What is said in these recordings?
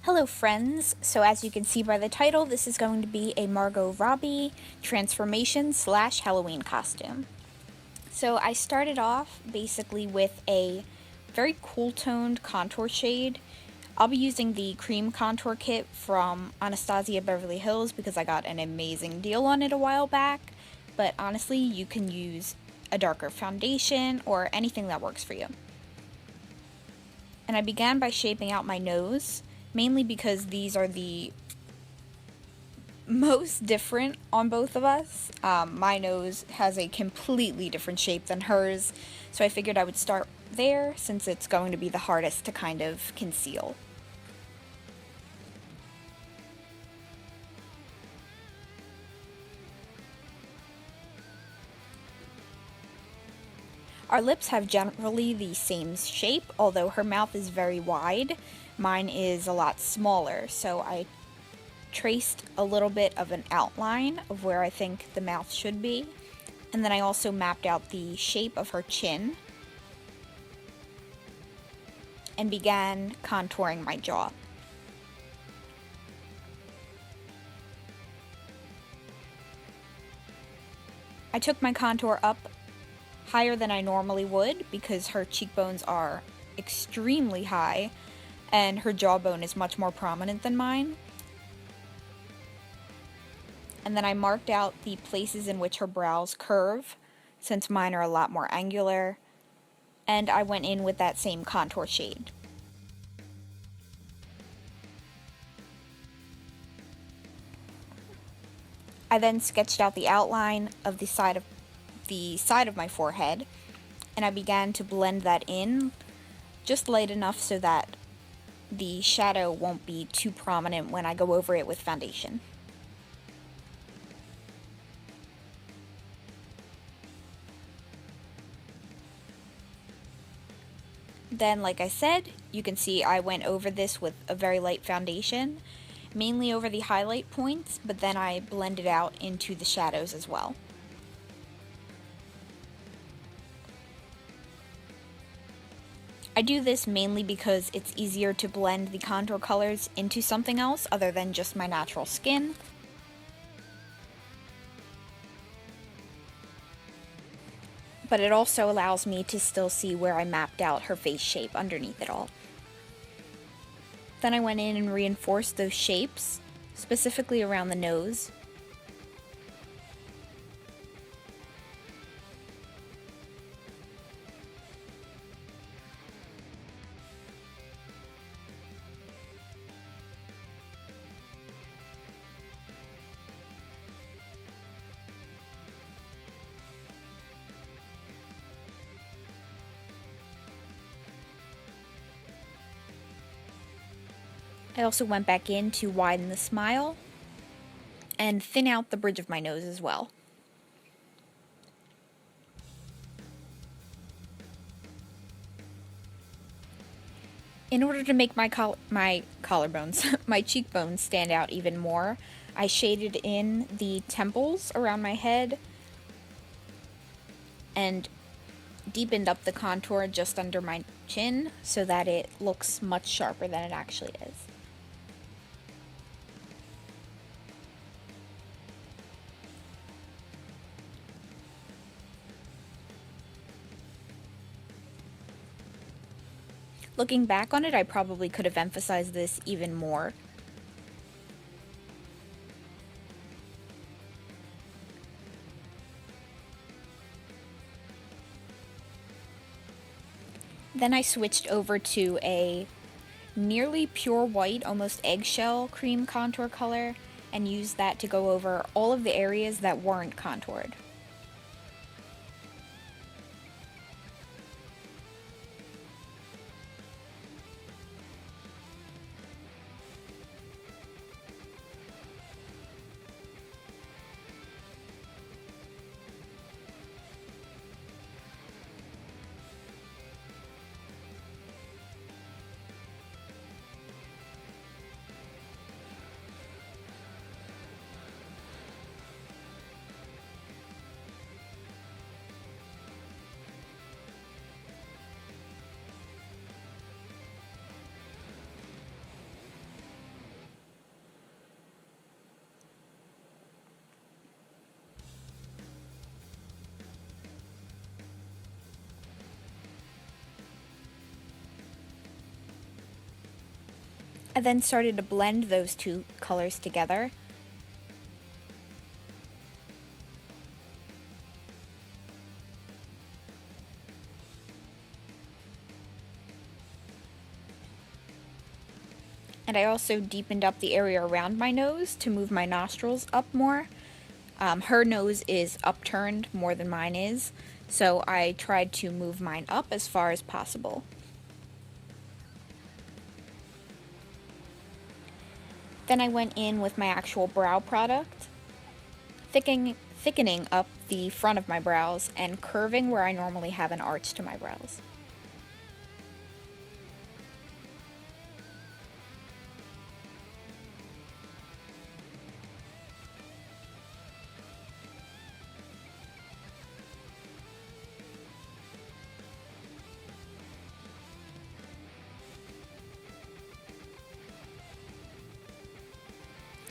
Hello friends, so as you can see by the title, this is going to be a Margot Robbie transformation / Halloween costume. So I started off basically with a very cool toned contour shade. I'll be using the cream contour kit from Anastasia Beverly Hills because I got an amazing deal on it a while back, but honestly you can use a darker foundation or anything that works for you. And I began by shaping out my nose, mainly because these are the most different on both of us. My nose has a completely different shape than hers, so I figured I would start there since it's going to be the hardest to kind of conceal. Our lips have generally the same shape, although her mouth is very wide. Mine is a lot smaller, so I traced a little bit of an outline of where I think the mouth should be, and then I also mapped out the shape of her chin and began contouring my jaw. I took my contour up higher than I normally would because her cheekbones are extremely high and her jawbone is much more prominent than mine. And then I marked out the places in which her brows curve, since mine are a lot more angular, and I went in with that same contour shade. I then sketched out the outline of the side of my forehead, and I began to blend that in just light enough so that the shadow won't be too prominent when I go over it with foundation. Then, like I said, you can see I went over this with a very light foundation, mainly over the highlight points, but then I blended out into the shadows as well. I do this mainly because it's easier to blend the contour colors into something else other than just my natural skin. But it also allows me to still see where I mapped out her face shape underneath it all. Then I went in and reinforced those shapes, specifically around the nose. I also went back in to widen the smile and thin out the bridge of my nose as well. In order to make my collarbones, my cheekbones stand out even more, I shaded in the temples around my head and deepened up the contour just under my chin so that it looks much sharper than it actually is. Looking back on it, I probably could have emphasized this even more. Then I switched over to a nearly pure white, almost eggshell cream contour color and used that to go over all of the areas that weren't contoured. I then started to blend those two colors together. And I also deepened up the area around my nose to move my nostrils up more. Her nose is upturned more than mine is, so I tried to move mine up as far as possible. Then I went in with my actual brow product, thickening up the front of my brows and curving where I normally have an arch to my brows.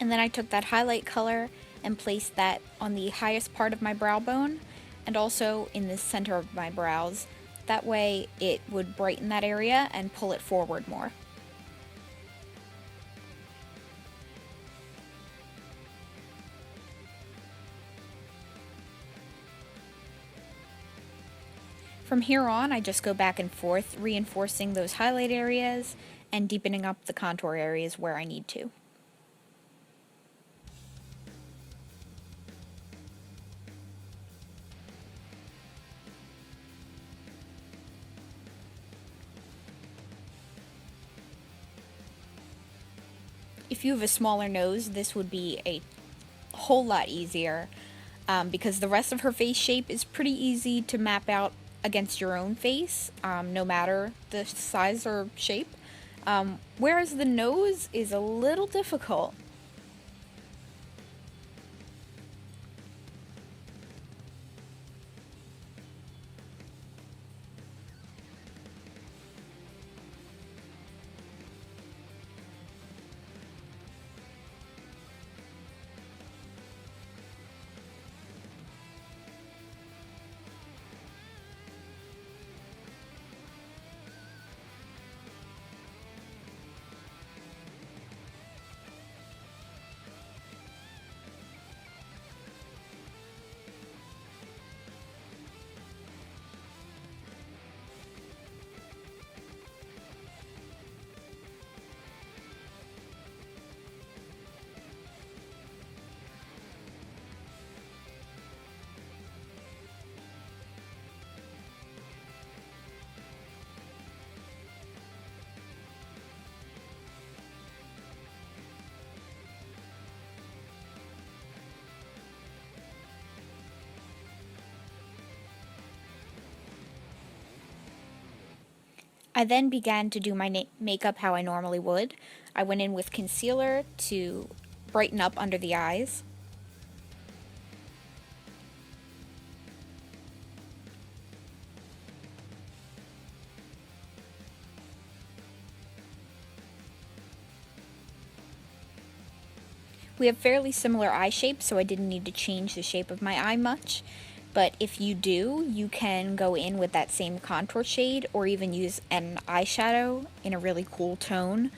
And then I took that highlight color and placed that on the highest part of my brow bone and also in the center of my brows. That way it would brighten that area and pull it forward more. From here on, I just go back and forth, reinforcing those highlight areas and deepening up the contour areas where I need to. If you have a smaller nose, this would be a whole lot easier because the rest of her face shape is pretty easy to map out against your own face, no matter the size or shape, whereas the nose is a little difficult. I then began to do my makeup how I normally would. I went in with concealer to brighten up under the eyes. We have fairly similar eye shapes, so I didn't need to change the shape of my eye much. But if you do, you can go in with that same contour shade or even use an eyeshadow in a really cool tone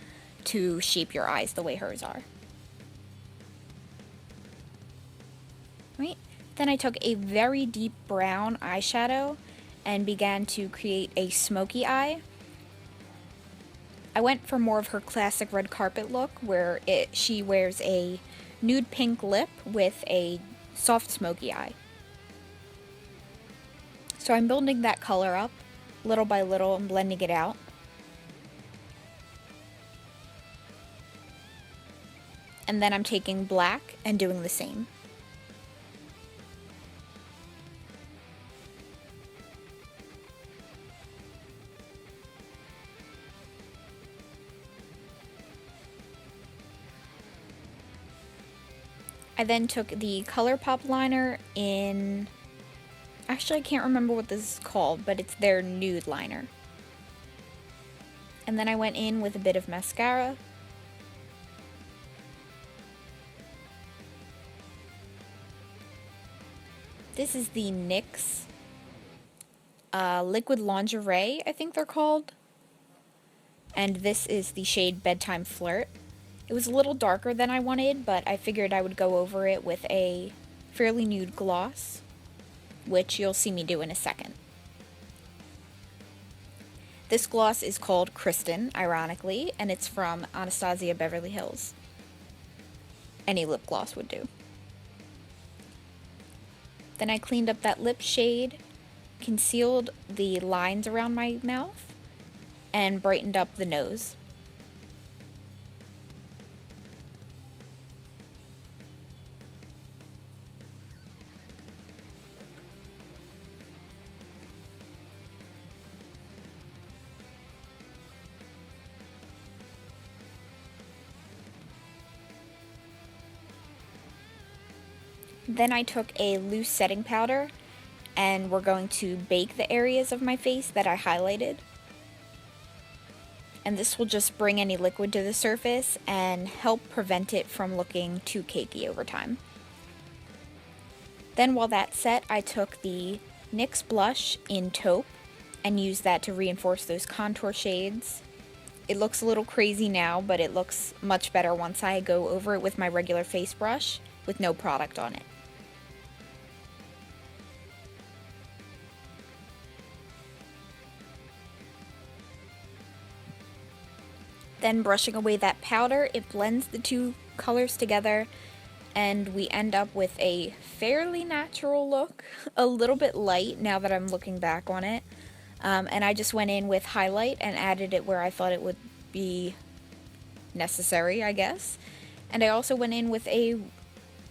to shape your eyes the way hers are. Right? Then I took a very deep brown eyeshadow and began to create a smoky eye. I went for more of her classic red carpet look where she wears a nude pink lip with a soft smoky eye. So I'm building that color up little by little and blending it out. And then I'm taking black and doing the same. I then took the ColourPop liner in... Actually, I can't remember what this is called, but it's their nude liner. And then I went in with a bit of mascara. This is the NYX Liquid Lingerie, I think they're called. and this is the shade Bedtime Flirt. It was a little darker than I wanted, but I figured I would go over it with a fairly nude gloss, which you'll see me do in a second. This gloss is called Kristen, ironically, and it's from Anastasia Beverly Hills. Any lip gloss would do. Then I cleaned up that lip shade, concealed the lines around my mouth, and brightened up the nose. Then I took a loose setting powder and we're going to bake the areas of my face that I highlighted. And this will just bring any liquid to the surface and help prevent it from looking too cakey over time. Then while that's set, I took the NYX blush in taupe and used that to reinforce those contour shades. It looks a little crazy now, but it looks much better once I go over it with my regular face brush with no product on it. Then brushing away that powder, it blends the two colors together and we end up with a fairly natural look, a little bit light now that I'm looking back on it. And I just went in with highlight and added it where I thought it would be necessary, I guess. And I also went in with a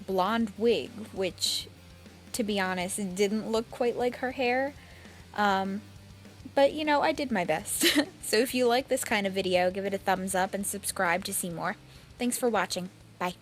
blonde wig, which, to be honest, it didn't look quite like her hair. But, you know, I did my best. So if you like this kind of video, give it a thumbs up and subscribe to see more. Thanks for watching. Bye.